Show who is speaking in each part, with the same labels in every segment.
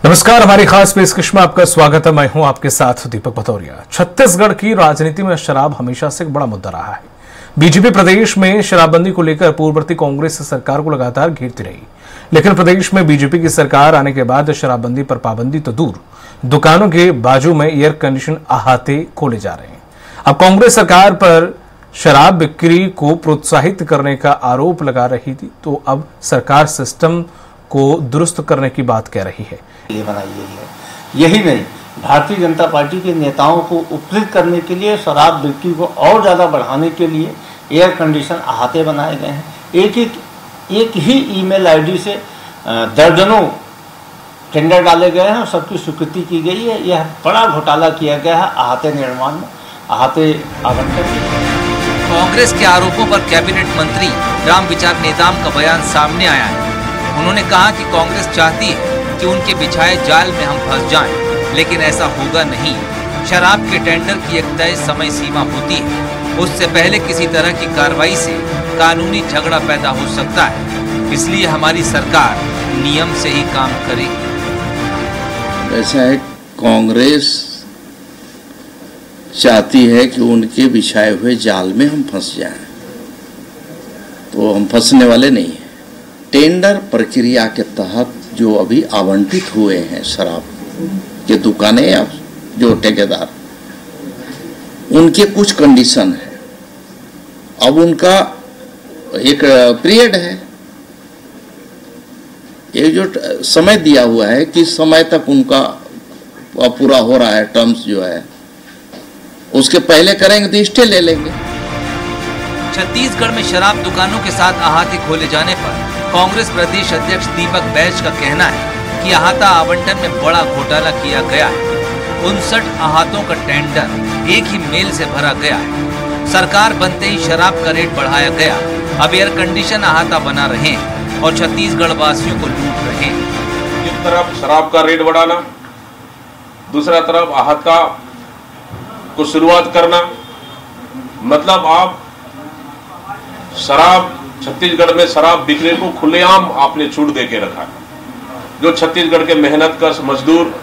Speaker 1: नमस्कार, हमारी खास पेशकश में आपका स्वागत है। मैं हूं आपके साथ दीपक भतौरिया। छत्तीसगढ़ की राजनीति में शराब हमेशा से एक बड़ा मुद्दा रहा है। बीजेपी प्रदेश में शराबबंदी को लेकर पूर्ववर्ती कांग्रेस सरकार को लगातार घेरती रही, लेकिन प्रदेश में बीजेपी की सरकार आने के बाद शराबबंदी पर पाबंदी तो दूर, दुकानों के बाजू में एयर कंडीशन अहाते खोले जा रहे हैं। अब कांग्रेस सरकार पर शराब बिक्री को प्रोत्साहित करने का आरोप लगा रही थी, तो अब सरकार सिस्टम को दुरुस्त करने की बात कह रही है।
Speaker 2: बनाई गई है। यही नहीं, भारतीय जनता पार्टी के नेताओं को उपकृत करने के लिए, शराब बिक्री को और ज़्यादा बढ़ाने के लिए एयर कंडीशन अहाते बनाए गए हैं। एक ही ईमेल आईडी से दर्जनों टेंडर डाले गए हैं और सबकी स्वीकृति की गई है। यह बड़ा घोटाला किया गया है अहाते निर्माण में, अहाते आवंटन में।
Speaker 3: कांग्रेस के आरोपों पर कैबिनेट मंत्री रामविचार नेताम का बयान सामने आया है। उन्होंने कहा कि कांग्रेस चाहती है कि उनके बिछाए जाल में हम फंस जाएं, लेकिन ऐसा होगा नहीं। शराब के टेंडर की एक तय समय सीमा होती है, उससे पहले किसी तरह की कार्रवाई से कानूनी झगड़ा पैदा हो सकता है। इसलिए हमारी सरकार नियम से ही काम करेगी।
Speaker 4: ऐसा है, कांग्रेस चाहती है कि उनके बिछाए हुए जाल में हम फंस जाएं, तो हम फंसने वाले नहीं हैं। टेंडर प्रक्रिया के तहत जो अभी आवंटित हुए हैं शराब के दुकानें या जो ठेकेदार, उनके कुछ कंडीशन है। अब उनका एक पीरियड है, ये जो समय दिया हुआ है कि समय तक उनका पूरा हो रहा है, टर्म्स जो है उसके पहले करेंगे तो स्टे ले लेंगे।
Speaker 3: छत्तीसगढ़ में शराब दुकानों के साथ अहाते खोले जाने पर कांग्रेस प्रदेश अध्यक्ष दीपक बैज का कहना है कि अहाता आवंटन में बड़ा घोटाला किया गया है। 59 अहातों का टेंडर एक ही मेल से भरा गया है। सरकार बनते ही शराब का रेट बढ़ाया गया। अब एयर कंडीशन अहाता बना रहे हैं और छत्तीसगढ़ वासियों को लूट रहे हैं।
Speaker 5: एक तरफ शराब का रेट बढ़ाना, दूसरा तरफ अहाता को शुरुआत करना, मतलब आप शराब, छत्तीसगढ़ में शराब बिकने को खुलेआम आपने छूट दे के रखा है। जो छत्तीसगढ़ के मेहनत कश मजदूर,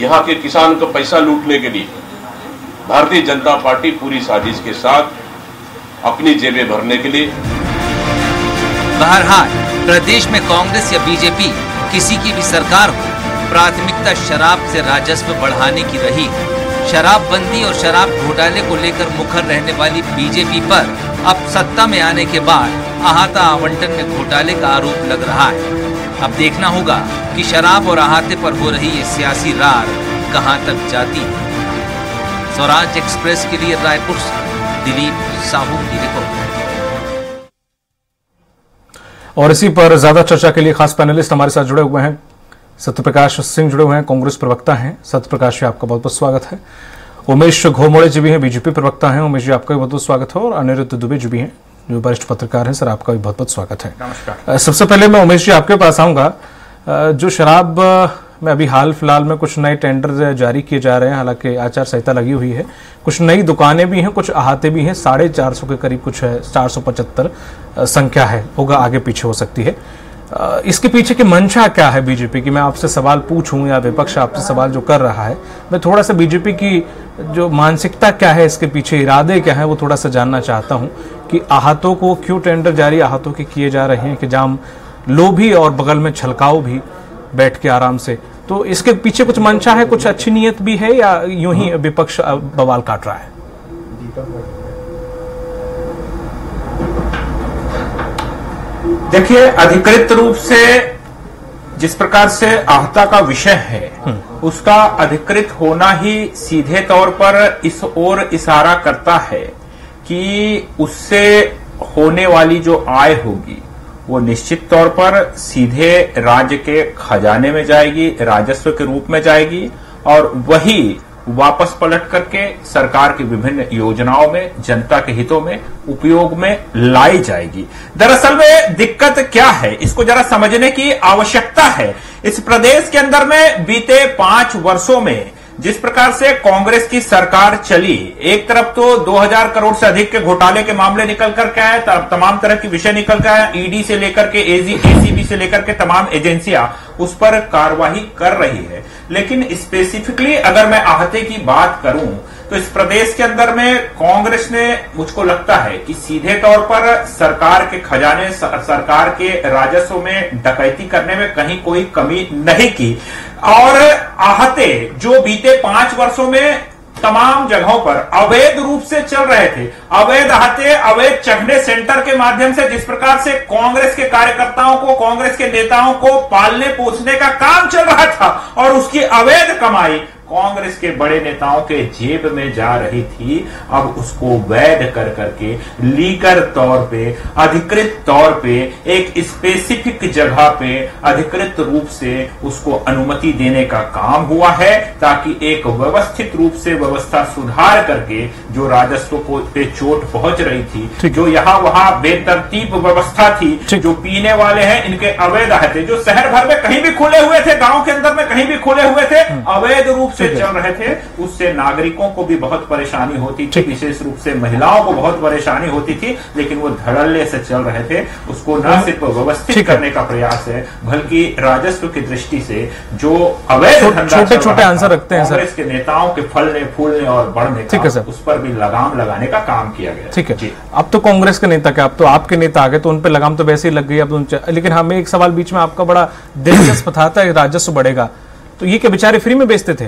Speaker 5: यहाँ के किसान का पैसा लूटने के लिए भारतीय जनता पार्टी पूरी साजिश के साथ अपनी जेबें भरने के लिए।
Speaker 3: बहरहाल प्रदेश में कांग्रेस या बीजेपी किसी की भी सरकार हो, प्राथमिकता शराब से राजस्व बढ़ाने की रही है। शराबबंदी और शराब घोटाले को लेकर मुखर रहने वाली बीजेपी पर अब सत्ता में आने के बाद अहाता आवंटन में घोटाले का आरोप लग रहा है। अब देखना होगा कि शराब और अहाते पर हो रही ये सियासी रार कहां तक जाती है। स्वराज एक्सप्रेस के लिए रायपुर से दिलीप साहू की रिपोर्ट।
Speaker 1: और इसी पर ज्यादा चर्चा के लिए खास पैनलिस्ट हमारे साथ जुड़े हुए हैं। सत्यप्रकाश सिंह जुड़े हुए हैं, कांग्रेस प्रवक्ता हैं। सत्यप्रकाश जी, आपका बहुत बहुत स्वागत है। उमेश घोरमोड़े जी भी हैं, बीजेपी प्रवक्ता हैं। उमेश जी, आपका भी बहुत बहुत स्वागत है। और अनिरुद्ध दुबे जी भी हैं, जो वरिष्ठ पत्रकार हैं। सर, आपका भी बहुत बहुत स्वागत है।
Speaker 6: नमस्कार।
Speaker 1: सबसे पहले मैं उमेश जी आपके पास आऊंगा। जो शराब में अभी हाल फिलहाल में कुछ नए टेंडर जारी किए जा रहे हैं, हालांकि आचार संहिता लगी हुई है, कुछ नई दुकानें भी हैं, कुछ अहाते भी हैं, 450 के करीब कुछ है, 475 संख्या है, होगा आगे पीछे हो सकती है। इसके पीछे की मंशा क्या है बीजेपी की? मैं आपसे सवाल पूछूं या विपक्ष आपसे सवाल जो कर रहा है, मैं थोड़ा सा बीजेपी की जो मानसिकता क्या है, इसके पीछे इरादे क्या है, वो थोड़ा सा जानना चाहता हूं कि आहातों को क्यों टेंडर जारी आहातों के किए जा रहे हैं कि जाम लोभी और बगल में छलकाओ भी बैठ के आराम से। तो इसके पीछे कुछ मंशा है, कुछ अच्छी नीयत भी है, या यूं ही विपक्ष बवाल काट रहा है?
Speaker 6: देखिए, अधिकृत रूप से जिस प्रकार से अहाता का विषय है, उसका अधिकृत होना ही सीधे तौर पर इस ओर इशारा करता है कि उससे होने वाली जो आय होगी वो निश्चित तौर पर सीधे राज्य के खजाने में जाएगी, राजस्व के रूप में जाएगी, और वही वापस पलट करके सरकार की विभिन्न योजनाओं में, जनता के हितों में उपयोग में लाई जाएगी। दरअसल में दिक्कत क्या है, इसको जरा समझने की आवश्यकता है। इस प्रदेश के अंदर में बीते 5 वर्षों में जिस प्रकार से कांग्रेस की सरकार चली, एक तरफ तो 2000 करोड़ से अधिक के घोटाले के मामले निकल करके आए, तमाम तरह की विषय निकल के आए, ईडी से लेकर के एसीबी से लेकर के तमाम एजेंसियां उस पर कार्रवाई कर रही है। लेकिन स्पेसिफिकली अगर मैं आहते की बात करूं तो इस प्रदेश के अंदर में कांग्रेस ने, मुझको लगता है कि सीधे तौर पर सरकार के खजाने, सरकार के राजस्व में डकैती करने में कहीं कोई कमी नहीं की। और आहते जो बीते 5 वर्षों में तमाम जगहों पर अवैध रूप से चल रहे थे, अवैध आहते, अवैध चखने सेंटर के माध्यम से जिस प्रकार से कांग्रेस के कार्यकर्ताओं को, कांग्रेस के नेताओं को पालने पोसने का काम चल रहा था और उसकी अवैध कमाई कांग्रेस के बड़े नेताओं के जेब में जा रही थी, अब उसको वैध कर करके लीगल तौर पे, अधिकृत तौर पे, एक स्पेसिफिक जगह पे अधिकृत रूप से उसको अनुमति देने का काम हुआ है, ताकि एक व्यवस्थित रूप से व्यवस्था सुधार करके जो राजस्व को पे चोट पहुंच रही थी, जो यहाँ वहां बेतरतीब व्यवस्था थी, जो पीने वाले हैं इनके अवैध आहते जो शहर भर में कहीं भी खुले हुए थे, गांव के अंदर में कहीं भी खुले हुए थे, अवैध रूप से चल रहे थे, उससे नागरिकों को भी बहुत परेशानी होती थी, विशेष रूप से महिलाओं को बहुत परेशानी होती थी। लेकिन वो धड़ल्ले से चल रहे थे, उसको न सिर्फ व्यवस्थित करने का प्रयास है, बल्कि राजस्व की दृष्टि से जो अवैध धंधा
Speaker 1: छोटे आंसर रखते हैं
Speaker 6: कांग्रेस के नेताओं के फलने फूलने और बढ़ने का, उस पर भी लगाम लगाने का काम किया गया।
Speaker 1: ठीक है, अब तो कांग्रेस के नेता क्या, अब तो आपके नेता आ गए, तो उन पर लगाम तो वैसे ही लग गई। अब लेकिन हमें एक सवाल बीच में आपका बड़ा दिलचस्प था, राजस्व बढ़ेगा तो ये क्या बेचारे फ्री में बेचते थे?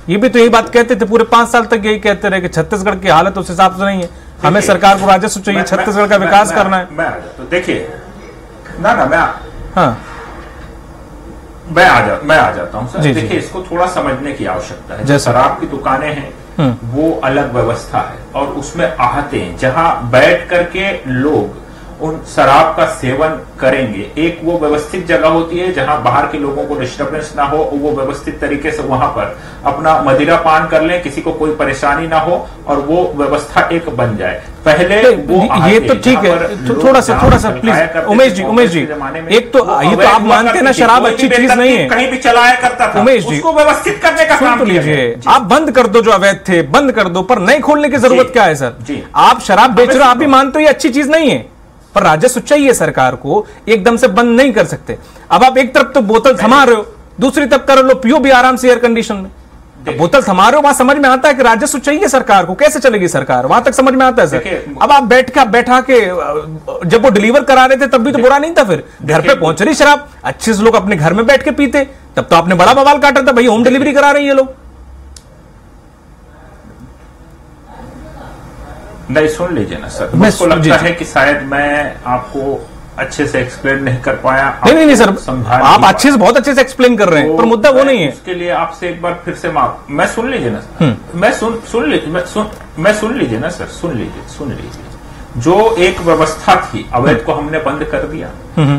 Speaker 1: ये भी तो यही बात कहते थे, पूरे 5 साल तक यही कहते रहे कि छत्तीसगढ़ की हालत उस हिसाब से नहीं है, हमें सरकार को राजस्व चाहिए, छत्तीसगढ़ का विकास करना है।
Speaker 6: तो देखिए मैं आ जाता हूं सर। देखिए, इसको थोड़ा समझने की आवश्यकता है। जो शराब की दुकानें हैं वो अलग व्यवस्था है, और उसमें आहते हैं जहां बैठ करके लोग उन शराब का सेवन करेंगे। एक वो व्यवस्थित जगह होती है जहां बाहर के लोगों को डिस्टर्बेंस ना हो, वो व्यवस्थित तरीके से वहां पर अपना मदिरा पान कर लें, किसी को कोई परेशानी ना हो, और वो व्यवस्था एक बन जाए। पहले वो
Speaker 1: ये तो ठीक है, थोड़ा सा प्लीज उमेश जी, एक तो ये तो आप मानते हैं ना शराब अच्छी चीज नहीं है,
Speaker 6: कहीं भी चलाया करता था,
Speaker 1: उमेश जी
Speaker 6: उसको व्यवस्थित करने का काम
Speaker 1: लीजिए। आप बंद कर दो, जो अवैध थे बंद कर दो, पर नहीं खोलने की जरूरत क्या है सर? आप शराब बेच रहे हो, आप भी मानते हो ये अच्छी चीज नहीं है, पर राजस्व चाहिए सरकार को, एकदम से बंद नहीं कर सकते। अब आप एक तरफ तो बोतल थमा रहे हो, दूसरी तरफ कर लो पियो भी आराम से एयर कंडीशन में। बोतल थमा रहे हो, वहां समझ में आता है कि राजस्व चाहिए सरकार को, कैसे चलेगी सरकार, वहां तक समझ में आता है सर। अब आप बैठा के जब वो डिलीवर करा रहे थे तब भी तो बुरा नहीं था, फिर घर पे पहुंच रही शराब, अच्छे से लोग अपने घर में बैठ के पीते, तब तो आपने बड़ा बवाल काटा था, भाई होम डिलीवरी करा रहे हैं ये लोग।
Speaker 6: नहीं, सुन लीजिए ना सर, मुझको लगता है कि शायद मैं आपको अच्छे से एक्सप्लेन नहीं कर पाया।
Speaker 1: नहीं सर, आप अच्छे से, बहुत अच्छे से एक्सप्लेन कर रहे हैं, पर मुद्दा वो नहीं है।
Speaker 6: उसके लिए आपसे एक बार फिर से मैं सुन लीजिए ना सर, मैं सुन लीजिए ना सर, सुन लीजिए। जो एक व्यवस्था थी, अवैध को हमने बंद कर दिया।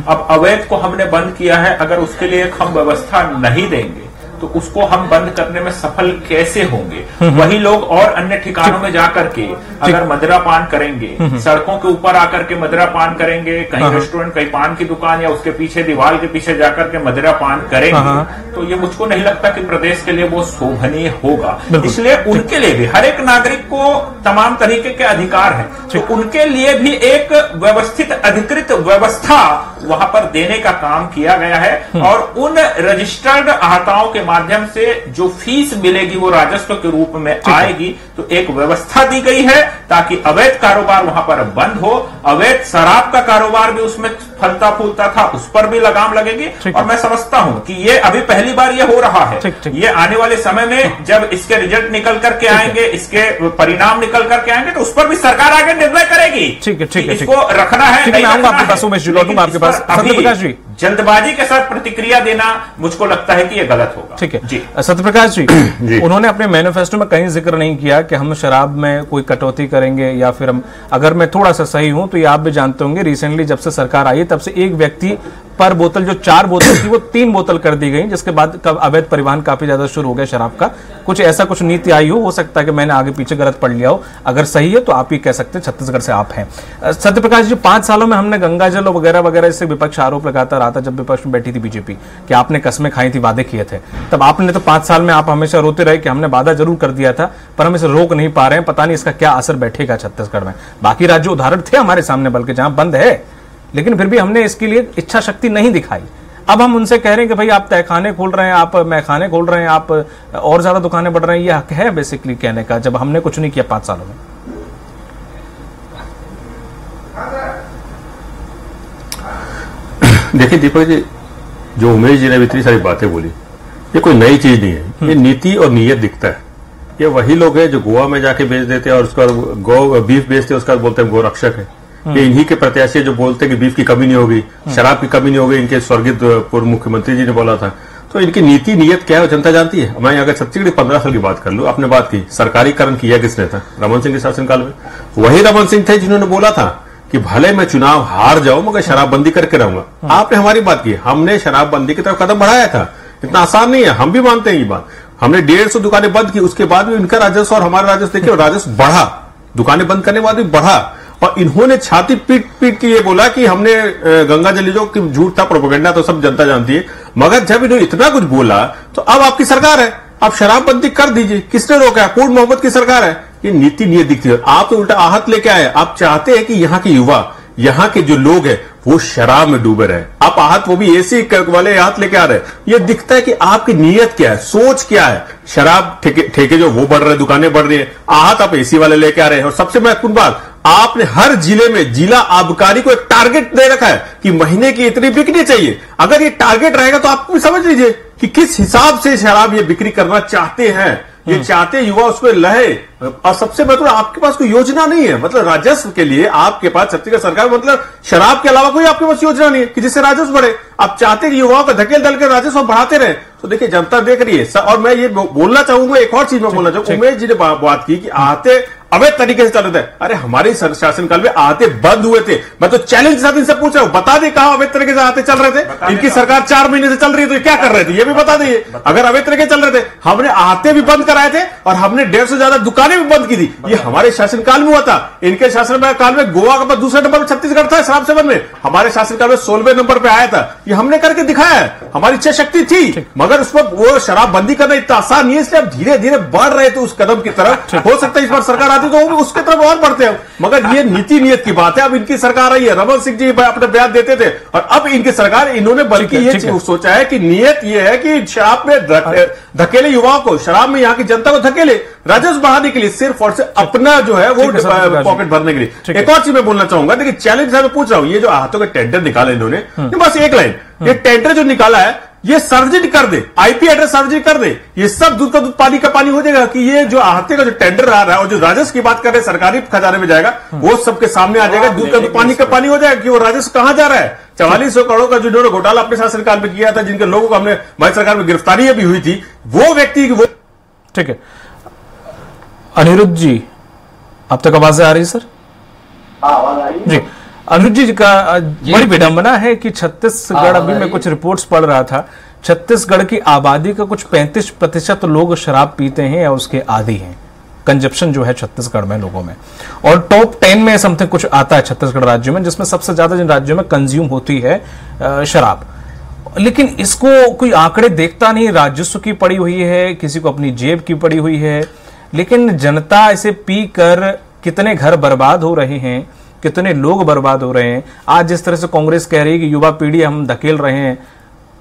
Speaker 6: अब अवैध को हमने बंद किया है, अगर उसके लिए हम व्यवस्था नहीं देंगे तो उसको हम बंद करने में सफल कैसे होंगे? वही लोग और अन्य ठिकानों में जाकर के अगर मदिरा पान करेंगे, सड़कों के ऊपर आकर के मदिरा पान करेंगे, कहीं रेस्टोरेंट, कहीं पान की दुकान या उसके पीछे दीवार के पीछे जाकर के मदिरा पान करेंगे, तो ये मुझको नहीं लगता कि प्रदेश के लिए वो शोभनीय होगा। इसलिए उनके लिए भी, हर एक नागरिक को तमाम तरीके के अधिकार है, तो उनके लिए भी एक व्यवस्थित अधिकृत व्यवस्था वहां पर देने का काम किया गया है। और उन रजिस्टर्ड आहताओं के माध्यम से जो फीस मिलेगी वो राजस्व के रूप में आएगी, तो एक व्यवस्था दी गई है ताकि अवैध कारोबार वहां पर बंद हो। अवैध शराब का कारोबार भी उसमें फलता फूलता था, उस पर भी लगाम लगेगी। और मैं समझता हूं कि ये अभी पहली बार ये हो रहा है, ये आने वाले समय में जब इसके रिजल्ट निकल करके आएंगे, इसके परिणाम निकल करके आएंगे, तो उस पर भी सरकार आगे निर्णय करेगी।
Speaker 1: ठीक है,
Speaker 6: इसको रखना है,
Speaker 1: मैं आऊंगा आपके पास, उमेश जी लौटूंगा आपके पास। सत्यप्रकाश जी,
Speaker 6: जल्दबाजी के साथ प्रतिक्रिया देना मुझको लगता है कि यह गलत होगा।
Speaker 1: ठीक है जी। सत्यप्रकाश जी, उन्होंने अपने मैनिफेस्टो में कहीं जिक्र नहीं किया कि हम शराब में कोई कटौती करेंगे, या फिर हम, अगर मैं थोड़ा सा सही हूं तो ये आप भी जानते होंगे, रिसेंटली जब से सरकार आई तब से एक व्यक्ति पर बोतल, जो 4 बोतल थी वो 3 बोतल कर दी गई, जिसके बाद अवैध परिवहन काफी ज्यादा शुरू हो गया शराब का। कुछ ऐसा कुछ नीति आई हो सकता है कि मैंने आगे पीछे गलत पढ़ लिया हो, अगर सही है तो आप ही कह सकते हैं, छत्तीसगढ़ से आप हैं। सत्यप्रकाश जी, 5 सालों में हमने गंगा जल वगैरह वगैरह इससे विपक्ष आरोप लगाता रहा था, जब विपक्ष में बैठी थी बीजेपी, कि आपने कस्में खाई थी, वादे किए थे, तब आपने तो 5 साल में आप हमेशा रोते रहे कि हमने वादा जरूर कर दिया था पर हम इसे रोक नहीं पा रहे हैं, पता नहीं इसका क्या असर बैठेगा छत्तीसगढ़ में। बाकी राज्य उदाहरण थे हमारे सामने, बल्कि जहां बंद है, लेकिन फिर भी हमने इसके लिए इच्छा शक्ति नहीं दिखाई। अब हम उनसे कह रहे हैं कि भाई आप तहखाने खोल रहे हैं, आप मैखाने खोल रहे हैं, आप और ज्यादा दुकानें बढ़ रहे हैं, यह हक है बेसिकली कहने का, जब हमने कुछ नहीं किया 5 सालों में।
Speaker 7: देखिए दीपक जी, जो उमेश जी ने इतनी सारी बातें बोली, ये कोई नई चीज नहीं है, ये नीति और नीयत दिखता है। ये वही लोग हैं जो गोवा में जाके बेच देते हैं और उसका गौ बीफ बेचते हैं, उसका बोलते हैं गोरक्षक है। ये इन्हीं के प्रत्याशी जो बोलते हैं कि बीफ की कमी नहीं होगी, शराब की कमी नहीं होगी, इनके स्वर्गीय पूर्व मुख्यमंत्री जी ने बोला था। तो इनकी नीति नीयत क्या है जनता जानती है। मैं अगर छत्तीसगढ़ 15 साल की बात कर लूं, आपने बात की सरकारीकरण किया किसने था? रमन सिंह के शासनकाल में। वही रमन सिंह थे जिन्होंने बोला था कि भले मैं चुनाव हार जाऊं मगर शराबबंदी करके रहूंगा। आपने हमारी बात की, हमने शराबबंदी की तरफ कदम बढ़ाया था। इतना आसान नहीं है, हम भी मानते हैं ये बात। हमने 150 दुकानें बंद की, उसके बाद भी इनका राजस्व और हमारा राजस्व देखिए, राजस्व बढ़ा, दुकानें बंद करने के बाद भी बढ़ा। और इन्होंने छाती पीट पीट के ये बोला कि हमने गंगा जल जो कि झूठ था, प्रोपेगेंडा, तो सब जनता जानती है। मगर जब इन्होंने इतना कुछ बोला तो अब आपकी सरकार है, आप शराबबंदी कर दीजिए, किसने रोका है? पूर्ण मोहम्मद की सरकार है। ये नीति नीयत दिखती है। आप तो उल्टा आहत लेके आए, आप चाहते हैं कि यहाँ के युवा, यहाँ के जो लोग हैं वो शराब में डूबे रहे। आप आहत, वो भी एसी वाले आहत लेके आ रहे हैं। ये दिखता है कि आपकी नीयत क्या है, सोच क्या है। शराब ठेके जो वो बढ़ रहे, दुकानें बढ़ रही है, आहत आप एसी वाले लेके आ रहे हैं। और सबसे महत्वपूर्ण बात, आपने हर जिले में जिला आबकारी को एक टारगेट दे रखा है कि महीने की इतनी बिक्री चाहिए। अगर ये टारगेट रहेगा तो आप समझ लीजिए कि किस हिसाब से शराब ये बिक्री करना चाहते हैं। ये चाहते युवा उसमें लहे। और सबसे महत्वपूर्ण, आपके पास कोई योजना नहीं है, मतलब राजस्व के लिए आपके पास छत्तीसगढ़ सरकार, मतलब शराब के अलावा कोई आपके पास योजना नहीं है कि जिससे राजस्व बढ़े। आप चाहते कि युवाओं का धकेल दल के राजस्व बढ़ाते रहे। तो देखिए जनता देख रही है। और मैं ये बोलना चाहूंगा, एक और चीज मैं बोलना चाहूंगा, उमेश जी ने बात की कि आहते अवैध तरीके से चल रहे थे। अरे हमारे शासनकाल में आहते बंद हुए थे। मैं तो चैलेंज के साथ इनसे पूछ रहा हूं, बता दे कहां अवैध तरीके से आहते चल रहे थे। इनकी सरकार 4 महीने से चल रही है तो क्या कर रहे थे ये भी बता दीजिए। अगर अवैध तरीके चल रहे थे, हमने आहते भी बंद कराए थे और हमने 150 से ज्यादा दुकानें भी बंद की थी। ये हमारे शासनकाल में हुआ था। इनके शासनकाल में गोवा का दूसरे नंबर पर छत्तीसगढ़ था शराब सेवन में। हमारे शासनकाल में 16वें नंबर पर आया था। ये हमने करके दिखाया है। हमारी इच्छा शक्ति थी, मगर उस पर वो शराबबंदी करना इतना आसान नहीं है, इसलिए अब धीरे धीरे बढ़ रहे थे उस कदम की तरफ। हो सकता है इस बार सरकार आती तो वो उसके तरफ और बढ़ते हैं। मगर ये नीति नीयत की बात है। अब इनकी सरकार आई है, रमन सिंह जी अपने बयान देते थे और अब इनकी सरकार, इन्होंने बल्कि ये सोचा है कि नीयत ये है कि शराब में धकेले युवाओं को, शराब में यहाँ की जनता को धकेले राजस्व बढ़ाने के लिए, सिर्फ और सिर्फ अपना जो है वो पॉकेट भरने के लिए। एक और चीज मैं बोलना चाहूंगा, देखिए चैलेंज मैं पूछ रहा हूं, ये जो आहतों के टेंडर निकाले इन्होंने, बस एक लाइन, ये टेंडर जो निकाला है ये सार्वजनिक कर दे, आईपी एड्रेस सार्वजनिक कर दे, ये सब दूध का दूध पानी का पानी हो जाएगा कि ये जो आहते का जो टेंडर आ रहा है और जो राजस्व की बात कर रहे हैं सरकारी खजाने में जाएगा, वो सबके सामने आ जाएगा। दूध का दूध पानी का पानी हो जाएगा कि वो राजस्व कहां जा रहा है। 4400 करोड़ का जिन्होंने घोटाला अपने शासनकाल में किया था, जिनके लोगों को हमने हमारी सरकार में गिरफ्तारी भी हुई थी, वो व्यक्ति वो।
Speaker 1: ठीक है अनिरुद्ध जी, अब तक आवाजें आ रही सर?
Speaker 2: आवाज आ रही
Speaker 1: जी। अनिरुद्ध जी का बड़ी विडंबना है कि छत्तीसगढ़, अभी मैं कुछ रिपोर्ट्स पढ़ रहा था, छत्तीसगढ़ की आबादी का कुछ 35% लोग शराब पीते हैं या उसके आदी हैं। कंजप्शन जो है छत्तीसगढ़ में लोगों में, और टॉप 10 में समथिंग कुछ आता है छत्तीसगढ़ राज्य में, जिसमें सबसे ज्यादा जिन राज्यों में कंज्यूम होती है शराब। लेकिन इसको कोई आंकड़े देखता नहीं, राजस्व की पड़ी हुई है, किसी को अपनी जेब की पड़ी हुई है, लेकिन जनता इसे पी कर कितने घर बर्बाद हो रहे हैं, कितने लोग बर्बाद हो रहे हैं। आज जिस तरह से कांग्रेस कह रही है कि युवा पीढ़ी हम धकेल रहे हैं,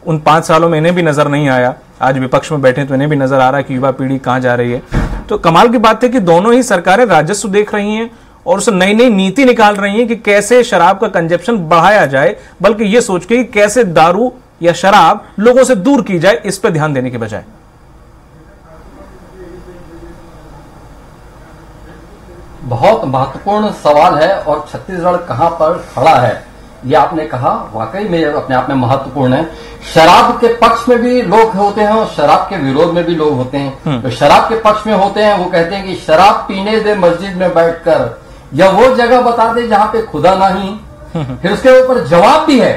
Speaker 1: उन 5 सालों में इन्हें भी नजर नहीं आया। आज विपक्ष में बैठे तो इन्हें भी नजर आ रहा है कि युवा पीढ़ी कहां जा रही है। तो कमाल की बात है कि दोनों ही सरकारें राजस्व देख रही हैं और उस नई नई नीति निकाल रही हैं कि कैसे शराब का कंजप्शन बढ़ाया जाए, बल्कि ये सोच के कि कैसे दारू या शराब लोगों से दूर की जाए, इस पर ध्यान देने के बजाय।
Speaker 8: बहुत महत्वपूर्ण सवाल है और छत्तीसगढ़ कहां पर खड़ा है ये आपने कहा, वाकई में अपने आप में महत्वपूर्ण है। शराब के पक्ष में भी लोग होते हैं और शराब के विरोध में भी लोग होते हैं। तो शराब के पक्ष में होते हैं, वो कहते हैं कि शराब पीने दे मस्जिद में बैठकर, या वो जगह बता दे जहां पे खुदा नहीं। फिर उसके ऊपर जवाब भी है,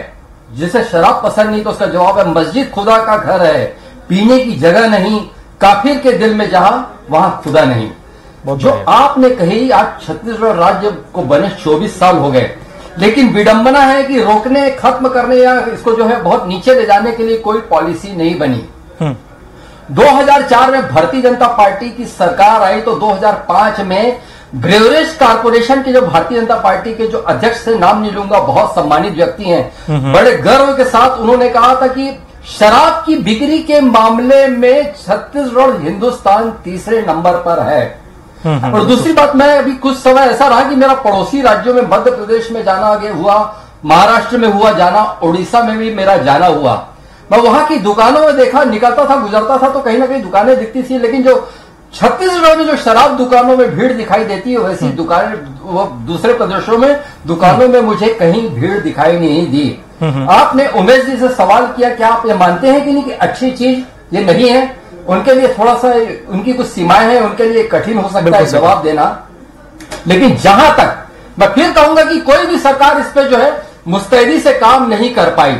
Speaker 8: जिसे शराब पसंद नहीं तो उसका जवाब है मस्जिद खुदा का घर है, पीने की जगह नहीं, काफिर के दिल में जहां वहां खुदा नहीं। जो आपने कही, आज छत्तीसगढ़ राज्य को बने 24 साल हो गए, लेकिन विडंबना है कि रोकने, खत्म करने या इसको जो है बहुत नीचे ले जाने के लिए कोई पॉलिसी नहीं बनी। 2004 में भारतीय जनता पार्टी की सरकार आई तो 2005 में ब्रेवरेज कारपोरेशन के जो भारतीय जनता पार्टी के जो अध्यक्ष से, नाम नहीं लूंगा, बहुत सम्मानित व्यक्ति हैं, बड़े गर्व के साथ उन्होंने कहा था कि शराब की बिक्री के मामले में छत्तीसगढ़ हिंदुस्तान तीसरे नंबर पर है। और दूसरी बात, मैं अभी कुछ समय ऐसा रहा कि मेरा पड़ोसी राज्यों में मध्य प्रदेश में जाना आगे हुआ, महाराष्ट्र में हुआ जाना, उड़ीसा में भी मेरा जाना हुआ। मैं वहां की दुकानों में देखा, निकलता था, गुजरता था तो कहीं ना कहीं दुकानें दिखती थी, लेकिन जो छत्तीसगढ़ में जो शराब दुकानों में भीड़ दिखाई देती है वैसी दुकानें वो दूसरे प्रदेशों में दुकानों में मुझे कहीं भीड़ दिखाई नहीं दी। आपने उमेश जी से सवाल किया, क्या आप ये मानते हैं कि नहीं कि अच्छी चीज ये नहीं है? उनके लिए थोड़ा सा, उनकी कुछ सीमाएं हैं, उनके लिए कठिन हो सकता है जवाब देना। लेकिन जहां तक मैं फिर कहूंगा कि कोई भी सरकार इस पे जो है मुस्तैदी से काम नहीं कर पाई।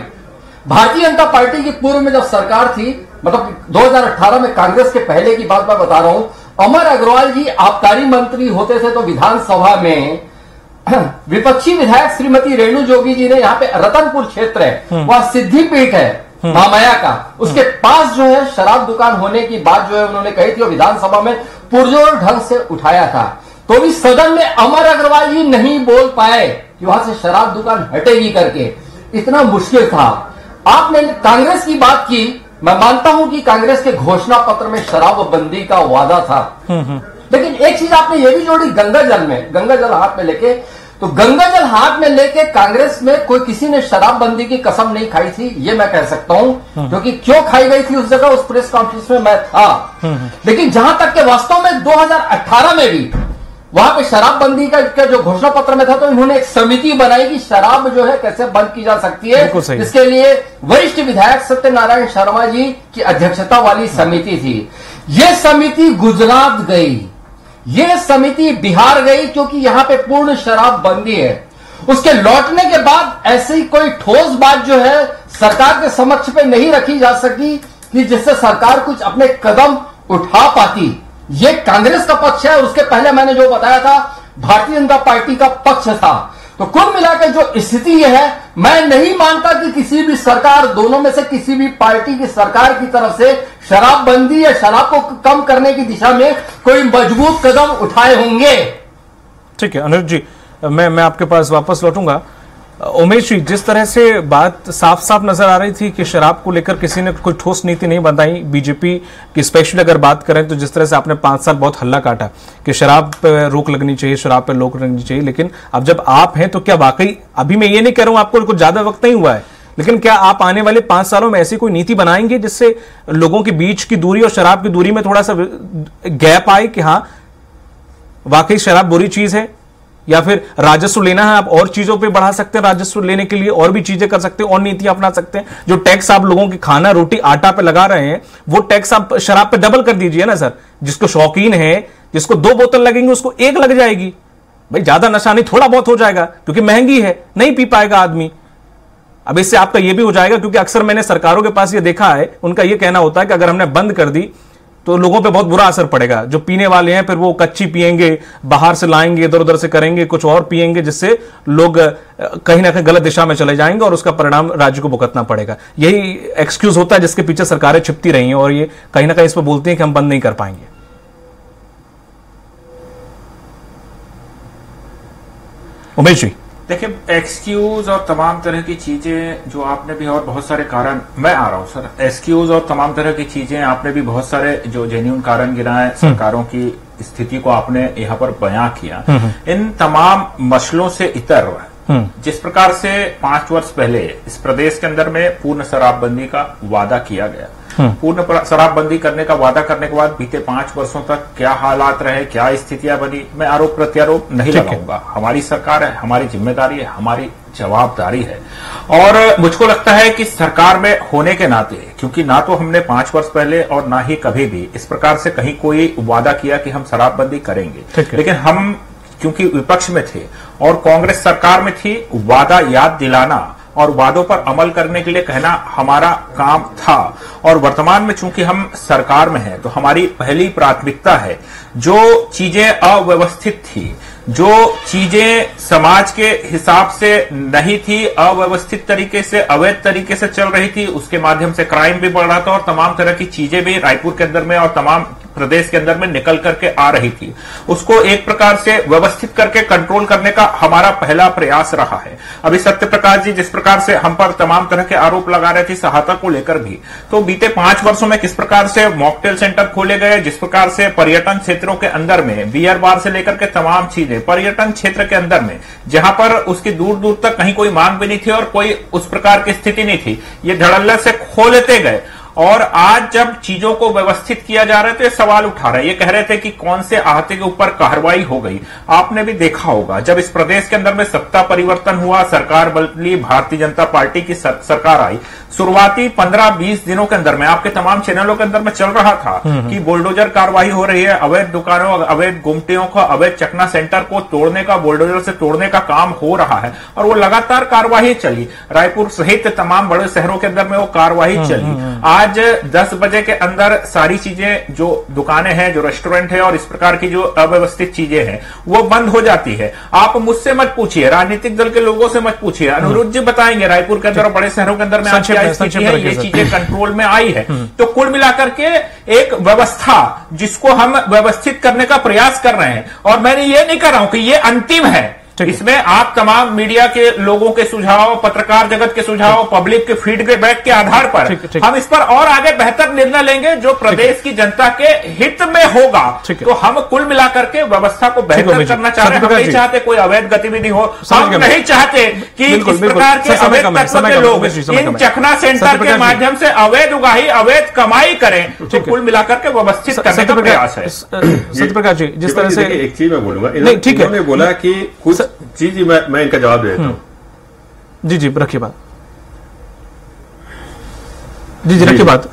Speaker 8: भारतीय जनता पार्टी की पूर्व में जब सरकार थी, मतलब 2018 में कांग्रेस के पहले की बात मैं बता रहा हूं, अमर अग्रवाल जी आबकारी मंत्री होते थे तो विधानसभा में विपक्षी विधायक श्रीमती रेणु जोगी जी ने, यहाँ पे रतनपुर क्षेत्र है, वह सिद्धिपीठ है महामाया का, उसके पास जो है शराब दुकान होने की बात जो है उन्होंने कही थी और विधानसभा में पुरजोर ढंग से उठाया था। तो भी सदन में अमर अग्रवाल जी नहीं बोल पाए कि वहां से शराब दुकान हटेगी करके, इतना मुश्किल था। आपने कांग्रेस की बात की, मैं मानता हूं कि कांग्रेस के घोषणा पत्र में शराबबंदी का वादा था, लेकिन एक चीज आपने ये भी जोड़ी, गंगा जल हाथ में लेके, तो गंगा जल हाथ में लेके कांग्रेस में कोई किसी ने शराबबंदी की कसम नहीं खाई थी, ये मैं कह सकता हूं, क्योंकि क्यों खाई गई थी उस जगह, उस प्रेस कॉन्फ्रेंस में मैं था। लेकिन जहां तक के वास्तव में 2018 में भी वहां पे शराबबंदी का जो घोषणा पत्र में था, तो इन्होंने एक समिति बनाई कि शराब जो है कैसे बंद की जा सकती है। इसके लिए वरिष्ठ विधायक सत्यनारायण शर्मा जी की अध्यक्षता वाली समिति थी। ये समिति गुजरात गई, ये समिति बिहार गई, क्योंकि यहां पे पूर्ण शराबबंदी है। उसके लौटने के बाद ऐसी कोई ठोस बात जो है सरकार के समक्ष पे नहीं रखी जा सकी कि जिससे सरकार कुछ अपने कदम उठा पाती। ये कांग्रेस का पक्ष है, उसके पहले मैंने जो बताया था भारतीय जनता पार्टी का पक्ष था। तो कुल मिलाकर जो स्थिति यह है, मैं नहीं मानता कि किसी भी सरकार, दोनों में से किसी भी पार्टी की सरकार की तरफ से शराबबंदी या शराब को कम करने की दिशा में कोई मजबूत कदम उठाए होंगे।
Speaker 1: ठीक है अनुज जी, मैं आपके पास वापस लौटूंगा। उमेश जी, जिस तरह से बात साफ साफ नजर आ रही थी कि शराब को लेकर किसी ने कोई ठोस नीति नहीं बनाई, बीजेपी की स्पेशली अगर बात करें तो जिस तरह से आपने 5 साल बहुत हल्ला काटा कि शराब पे रोक लगनी चाहिए, शराब पे रोक लगनी चाहिए, लेकिन अब जब आप हैं तो क्या वाकई, अभी मैं ये नहीं कह रहा हूं आपको कुछ ज्यादा वक्त नहीं हुआ है, लेकिन क्या आप आने वाले 5 सालों में ऐसी कोई नीति बनाएंगे जिससे लोगों के बीच की दूरी और शराब की दूरी में थोड़ा सा गैप आए कि हाँ वाकई शराब बुरी चीज है, या फिर राजस्व लेना है आप और चीजों पे बढ़ा सकते हैं, राजस्व लेने के लिए और भी चीजें कर सकते हैं, और नीति अपना सकते हैं। जो टैक्स आप लोगों के खाना रोटी आटा पे लगा रहे हैं वो टैक्स आप शराब पे डबल कर दीजिए ना सर। जिसको शौकीन है, जिसको 2 बोतल लगेंगे उसको 1 लग जाएगी। भाई ज्यादा नशा नहीं, थोड़ा बहुत हो जाएगा क्योंकि महंगी है, नहीं पी पाएगा आदमी। अब इससे आपका यह भी हो जाएगा, क्योंकि अक्सर मैंने सरकारों के पास ये देखा है, उनका यह कहना होता है कि अगर हमने बंद कर दी तो लोगों पे बहुत बुरा असर पड़ेगा। जो पीने वाले हैं फिर वो कच्ची पिएंगे, बाहर से लाएंगे, इधर उधर से करेंगे, कुछ और पिएंगे, जिससे लोग कहीं ना कहीं गलत दिशा में चले जाएंगे और उसका परिणाम राज्य को भुगतना पड़ेगा। यही एक्सक्यूज होता है जिसके पीछे सरकारें छिपती रही हैं और ये कहीं ना कहीं इस पर बोलती हैं कि हम बंद नहीं कर पाएंगे। उमेश जी,
Speaker 6: देखिए, एक्सक्यूज और तमाम तरह की चीजें जो आपने भी, और बहुत सारे कारण, मैं आ रहा हूं सर, एक्सक्यूज और तमाम तरह की चीजें आपने भी बहुत सारे जो जेन्युइन कारण गिनाए, सरकारों की स्थिति को आपने यहाँ पर बयां किया। इन तमाम मसलों से इतर जिस प्रकार से 5 वर्ष पहले इस प्रदेश के अंदर में पूर्ण शराबबंदी का वादा किया गया, पूर्ण शराबबंदी करने का वादा करने के बाद बीते 5 वर्षों तक क्या हालात रहे, क्या स्थितियां बनी, मैं आरोप प्रत्यारोप नहीं लगाऊंगा। हमारी सरकार है, हमारी जिम्मेदारी है, हमारी जवाबदारी है। और मुझको लगता है कि सरकार में होने के नाते, क्योंकि ना तो हमने 5 वर्ष पहले और ना ही कभी भी इस प्रकार से कहीं कोई वादा किया कि हम शराबबंदी करेंगे, लेकिन हम क्योंकि विपक्ष में थे और कांग्रेस सरकार में थी, वादा याद दिलाना और वादों पर अमल करने के लिए कहना हमारा काम था। और वर्तमान में चूंकि हम सरकार में हैं तो हमारी पहली प्राथमिकता है जो चीजें अव्यवस्थित थी, जो चीजें समाज के हिसाब से नहीं थी, अव्यवस्थित तरीके से, अवैध तरीके से चल रही थी, उसके माध्यम से क्राइम भी बढ़ रहा था और तमाम तरह की चीजें भी रायपुर के अंदर में और तमाम प्रदेश के अंदर में निकल करके आ रही थी, उसको एक प्रकार से व्यवस्थित करके कंट्रोल करने का हमारा पहला प्रयास रहा है। अभी सत्य प्रकाश जी जिस प्रकार से हम पर तमाम तरह के आरोप लगा रहे थे सहायता को लेकर भी, तो बीते 5 वर्षों में किस प्रकार से मॉकटेल सेंटर खोले गए, जिस प्रकार से पर्यटन क्षेत्रों के अंदर में बियर बार से लेकर के तमाम चीजें पर्यटन क्षेत्र के अंदर में जहां पर उसकी दूर दूर तक कहीं कोई मांग भी नहीं थी और कोई उस प्रकार की स्थिति नहीं थी, ये धड़ल्ले से खोलते गए। और आज जब चीजों को व्यवस्थित किया जा रहा है तो ये सवाल उठा रहे हैं, ये कह रहे थे कि कौन से आहते के ऊपर कार्रवाई हो गई। आपने भी देखा होगा जब इस प्रदेश के अंदर में सत्ता परिवर्तन हुआ, सरकार बदली, भारतीय जनता पार्टी की सरकार आई, शुरुआती 15-20 दिनों के अंदर में आपके तमाम चैनलों के अंदर में चल रहा था कि बुलडोजर कार्रवाई हो रही है, अवैध दुकानों, अवैध गुमटियों को, अवैध चकना सेंटर को तोड़ने का, बुलडोजर से तोड़ने का काम हो रहा है और वो लगातार कार्रवाई चली। रायपुर सहित तमाम बड़े शहरों के अंदर में वो कार्रवाई चली। आज 10 बजे के अंदर सारी चीजें, जो दुकानें हैं, जो रेस्टोरेंट है और इस प्रकार की जो अव्यवस्थित चीजें हैं वो बंद हो जाती है। आप मुझसे मत पूछिए, राजनीतिक दल के लोगों से मत पूछिए, अनुरुद्ध जी बताएंगे रायपुर के अंदर और बड़े शहरों के अंदर में आज क्या स्थिति है, ये चीजें कंट्रोल में आई है। तो कुल मिलाकर के एक व्यवस्था जिसको हम व्यवस्थित करने का प्रयास कर रहे हैं, और मैंने ये नहीं कर रहा हूं कि ये अंतिम है, इसमें आप तमाम मीडिया के लोगों के सुझाव, पत्रकार जगत के सुझाव, पब्लिक के फीडबैक के आधार पर हम इस पर और आगे बेहतर निर्णय लेंगे जो प्रदेश की जनता के हित में होगा। तो हम कुल मिलाकर के व्यवस्था को बेहतर करना चाह रहे हैं। हम नहीं चाहते कोई अवैध गतिविधि हो, हम नहीं चाहते कि इस प्रकार के अवैध तत्व के लोग इन चखना सेंटर के माध्यम से अवैध उगाही, अवैध कमाई करें। तो कुल मिलाकर के व्यवस्थित करने का प्रयास है।
Speaker 1: सत्यप्रकाश जी जिस तरह से
Speaker 7: एक चीज मैं बोलूंगा, इन्होंने बोला कि कुछ जी मैं इनका जवाब देता हूं।
Speaker 1: जी रखिए बात। जी रखिए बात।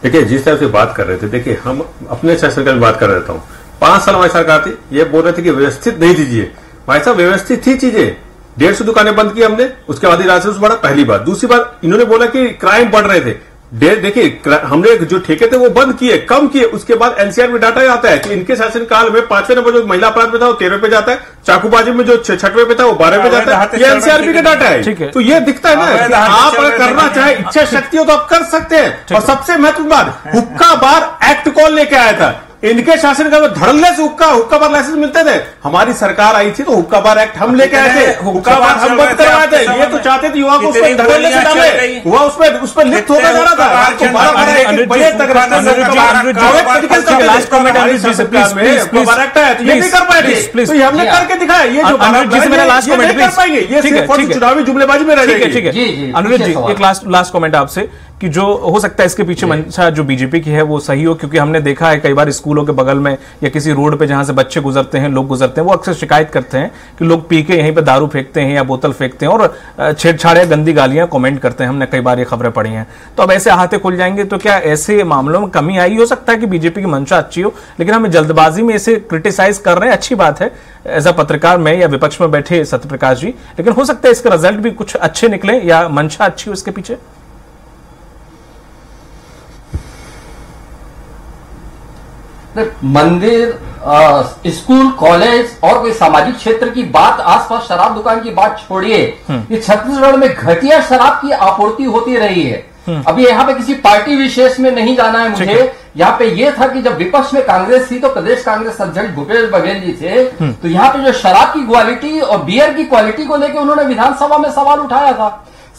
Speaker 7: देखिए जिस तरह से बात कर रहे थे, देखिए हम अपने शासनकाल में बात कर रहा हूं, 5 साल हमारी सरकार थी, ये बोल रहे थे कि व्यवस्थित नहीं दीजिए। भाई साहब व्यवस्थित थी चीजें, 150 दुकानें बंद की हमने, उसके बाद ही राजस्व बढ़ा, पहली बात। दूसरी बात इन्होंने बोला कि क्राइम बढ़ रहे थे, देखिए हमने जो ठेके थे वो बंद किए, कम किए। उसके बाद एनसीआर में डाटा आता है कि इनके शासनकाल में 5वें नंबर जो महिला अपराध पे था वो 13वें पे जाता है, चाकूबाजी में जो 6वें पे था वो 12वें पे जाता है। ये एनसीआरबी का डाटा है। तो ये दिखता है ना कि आप अगर करना चाहे, इच्छा शक्ति हो तो आप कर सकते हैं। और सबसे महत्वपूर्ण बात, हुक्का बार एक्ट कौन लेके आया था? इनके शासनकाल में धड़ल्ले से हुक्का बार लाइसेंस मिलते थे। हमारी सरकार आई थी तो हुक्का बार एक्ट हम लेके आए थे, हुक्का बार हम बंद करवाए थे। ये तो चाहते थे युवा को उसमें धड़ल्ले से डाले, हुआ उस पर लिप्त होता जा रहा था।
Speaker 1: लास्ट कमेंट ये नहीं कर पाए थे, तो हमने करके दिखाया। ये जो मेरा लास्ट कमेंट कर पाएंगे, ये चुनावी जुमलेबाजी में रहेगी। ठीक है अनुरुद्ध जी, एक लास्ट कमेंट आपसे कि जो हो सकता है इसके पीछे मंशा जो बीजेपी की है वो सही हो, क्योंकि हमने देखा है कई बार स्कूलों के बगल में या किसी रोड पे जहां से बच्चे गुजरते हैं, लोग गुजरते हैं, वो अक्सर शिकायत करते हैं कि लोग पी के यहीं पे दारू फेंकते हैं या बोतल फेंकते हैं और छेड़छाड़ या गंदी गालियां कमेंट करते हैं। हमने कई बार ये खबरें पढ़ी हैं। तो अब ऐसे आहते खुल जाएंगे तो क्या ऐसे मामलों में कमी आई? हो सकता है कि बीजेपी की मंशा अच्छी हो, लेकिन हमें जल्दबाजी में इसे क्रिटिसाइज कर रहे हैं, अच्छी बात है एज अ पत्रकार में या विपक्ष में बैठे सत्यप्रकाश जी, लेकिन हो सकता है इसके रिजल्ट भी कुछ अच्छे निकले या मंशा अच्छी हो इसके पीछे।
Speaker 8: मंदिर, स्कूल, कॉलेज और कोई सामाजिक क्षेत्र की बात, आसपास शराब दुकान की बात छोड़िए, ये छत्तीसगढ़ में घटिया शराब की आपूर्ति होती रही है। अभी यहाँ पे किसी पार्टी विशेष में नहीं जाना है मुझे। यहाँ पे ये था कि जब विपक्ष में कांग्रेस थी तो प्रदेश कांग्रेस अध्यक्ष भूपेश बघेल जी थे, तो यहाँ पे जो शराब की क्वालिटी और बियर की क्वालिटी को लेकर उन्होंने विधानसभा में सवाल उठाया था।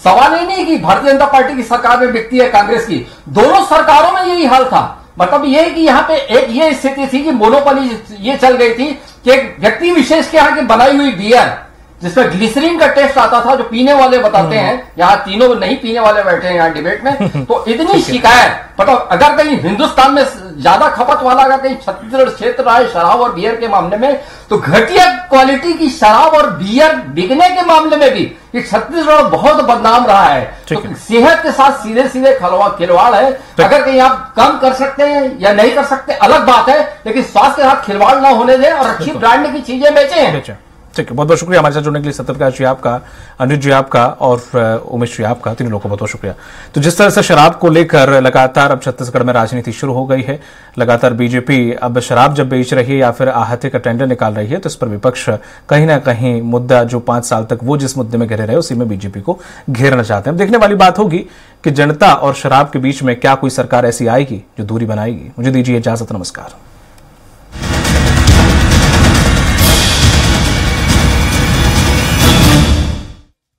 Speaker 8: सवाल ये नहीं कि भारतीय जनता पार्टी की सरकार में व्यक्ति है कांग्रेस की, दोनों सरकारों में यही हाल था। मतलब ये है कि यहाँ पे एक ये स्थिति थी कि मोनोपोली ये चल गई थी कि एक व्यक्ति विशेष के यहाँ की बनाई हुई बियर जिसमें ग्लिसरीन का टेस्ट आता था, जो पीने वाले बताते हैं, यहाँ तीनों नहीं पीने वाले बैठे हैं यहाँ डिबेट में, तो इतनी शिकायत, मतलब अगर कहीं हिंदुस्तान में ज्यादा खपत वाला अगर कहीं छत्तीसगढ़ क्षेत्र रहा है शराब और बियर के मामले में, तो घटिया क्वालिटी की शराब और बियर बिकने के मामले में भी ये छत्तीसगढ़ बहुत बदनाम रहा है। तो सेहत के साथ सीधे सीधे खिलवाड़ है। अगर कहीं आप कम कर सकते हैं या नहीं कर सकते अलग बात है, लेकिन स्वास्थ्य के साथ खिलवाड़ ना होने दें और अच्छी ब्रांड की चीजें बेचें।
Speaker 1: ठीक है, बहुत बहुत शुक्रिया हमारे साथ जुड़ने के लिए। सत्यप्रकाश जी आपका, अनिल जी आपका और उमेश जी आपका, तीनों लोगों को बहुत बहुत शुक्रिया। तो जिस तरह से शराब को लेकर लगातार अब छत्तीसगढ़ में राजनीति शुरू हो गई है, लगातार बीजेपी अब शराब जब बेच रही है या फिर आहते का टेंडर निकाल रही है, तो इस पर विपक्ष कहीं ना कहीं मुद्दा जो 5 साल तक वो जिस मुद्दे में घिरे रहे उसी में बीजेपी को घेरना चाहते हैं। देखने वाली बात होगी कि जनता और शराब के बीच में क्या कोई सरकार ऐसी आएगी जो दूरी बनाएगी। मुझे दीजिए इजाजत, नमस्कार।